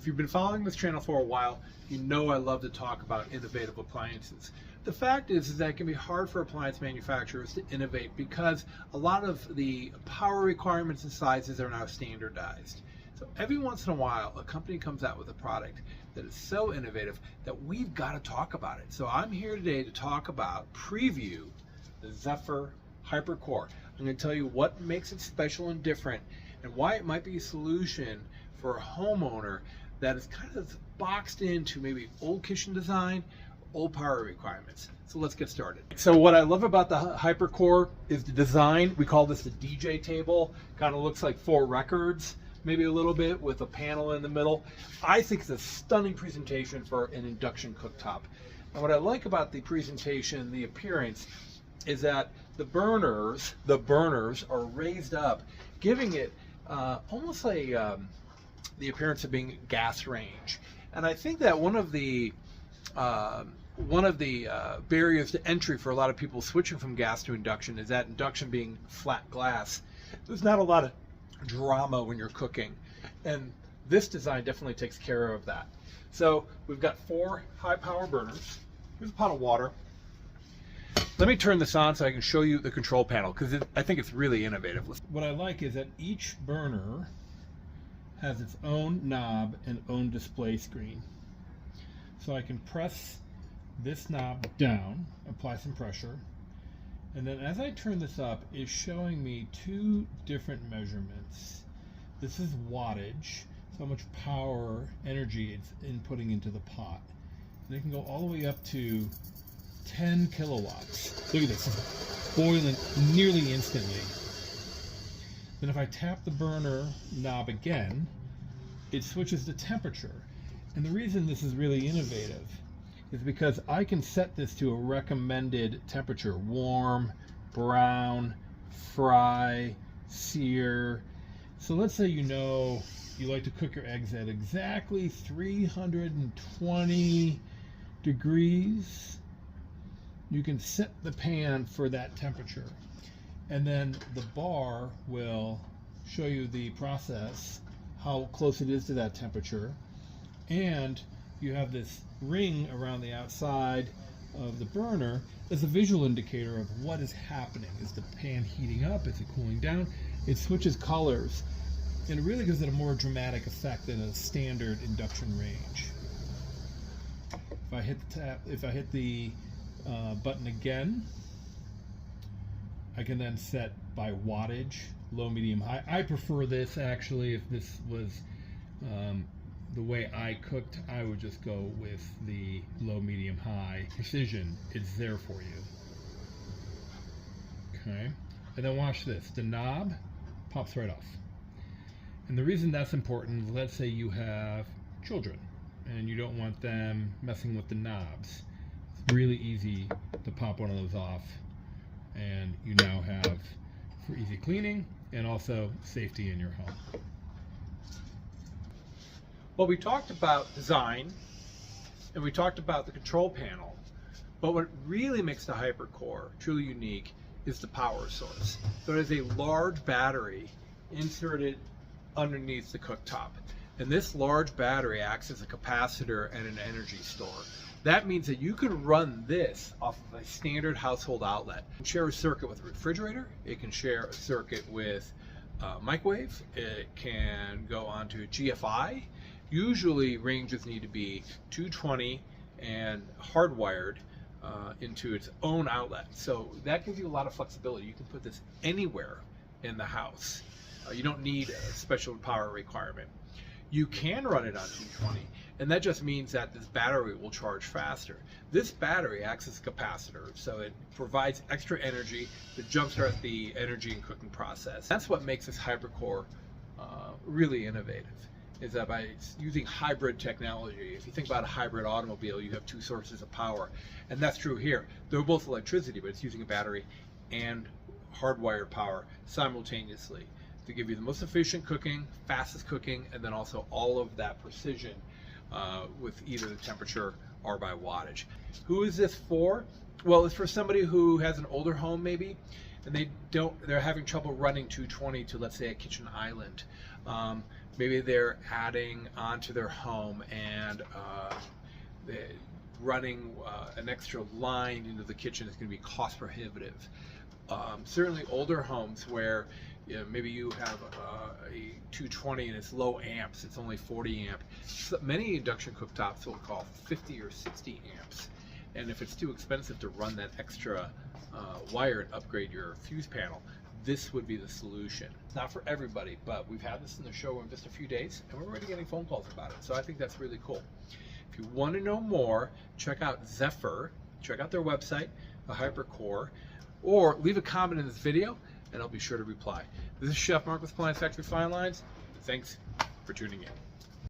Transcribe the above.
If you've been following this channel for a while, you know I love to talk about innovative appliances. The fact is that it can be hard for appliance manufacturers to innovate because a lot of the power requirements and sizes are now standardized. So every once in a while, a company comes out with a product that is so innovative that we've got to talk about it. So I'm here today to talk about, preview the Zephyr Hyper Core. I'm going to tell you what makes it special and different and why it might be a solution for a homeowner that is kind of boxed into maybe old kitchen design, old power requirements. So let's get started. So what I love about the HyperCore is the design. We call this the DJ table. Kind of looks like 4 records, maybe a little bit, with a panel in the middle. I think it's a stunning presentation for an induction cooktop. And what I like about the presentation, the appearance, is that the burners are raised up, giving it almost like the appearance of being gas range. And I think that one of the barriers to entry for a lot of people switching from gas to induction is that induction being flat glass. There's not a lot of drama when you're cooking, and this design definitely takes care of that. So we've got 4 high power burners. Here's a pot of water. Let me turn this on so I can show you the control panel, because I think it's really innovative. What I like is that each burner has its own knob and own display screen. So I can press this knob down, apply some pressure, and then as I turn this up, it's showing me 2 different measurements. This is wattage, so how much power, energy it's inputting into the pot. And it can go all the way up to 10 kilowatts. Look at this, it's boiling nearly instantly. Then if I tap the burner knob again, it switches the temperature. And the reason this is really innovative is because I can set this to a recommended temperature: warm, brown, fry, sear. So let's say you know you like to cook your eggs at exactly 320 degrees. You can set the pan for that temperature, and then the bar will show you the process, how close it is to that temperature, and you have this ring around the outside of the burner as a visual indicator of what is happening. Is the pan heating up? Is it cooling down? It switches colors, and it really gives it a more dramatic effect than a standard induction range. If I hit the button again, I can then set by wattage, low, medium, high. I prefer this actually. If this was the way I cooked, I would just go with the low, medium, high. Precision, it's there for you. Okay, and then watch this. The knob pops right off. And the reason that's important is, let's say you have children and you don't want them messing with the knobs. It's really easy to pop one of those off, and you now have for easy cleaning and also safety in your home. Well, we talked about design and we talked about the control panel, but what really makes the HyperCore truly unique is the power source. So it is a large battery inserted underneath the cooktop, and this large battery acts as a capacitor and an energy store. That means that you can run this off of a standard household outlet. It can share a circuit with a refrigerator, it can share a circuit with a microwave, it can go onto GFI. Usually ranges need to be 220 and hardwired into its own outlet. So that gives you a lot of flexibility. You can put this anywhere in the house. You don't need a special power requirement. You can run it on 220, and that just means that this battery will charge faster. This battery acts as a capacitor, so it provides extra energy to jumpstart the energy and cooking process. That's what makes this HyperCore really innovative, is that by using hybrid technology. If you think about a hybrid automobile, you have 2 sources of power, and that's true here. They're both electricity, but it's using a battery and hardwired power simultaneously to give you the most efficient cooking, fastest cooking, and then also all of that precision with either the temperature or by wattage. Who is this for? Well, it's for somebody who has an older home maybe, and they're having trouble running 220 to, let's say, a kitchen island. maybe they're adding onto their home and they're running an extra line into the kitchen is going to be cost prohibitive. Certainly older homes where maybe you have a 220 and it's low amps, it's only 40 amp. So many induction cooktops will call 50 or 60 amps. And if it's too expensive to run that extra wire and upgrade your fuse panel, this would be the solution. Not for everybody, but we've had this in the showroom just a few days and we're already getting phone calls about it. So I think that's really cool. If you want to know more, check out Zephyr, check out their website, the HyperCore, or leave a comment in this video and I'll be sure to reply. This is Chef Mark with Appliance Factory Fine Lines. Thanks for tuning in.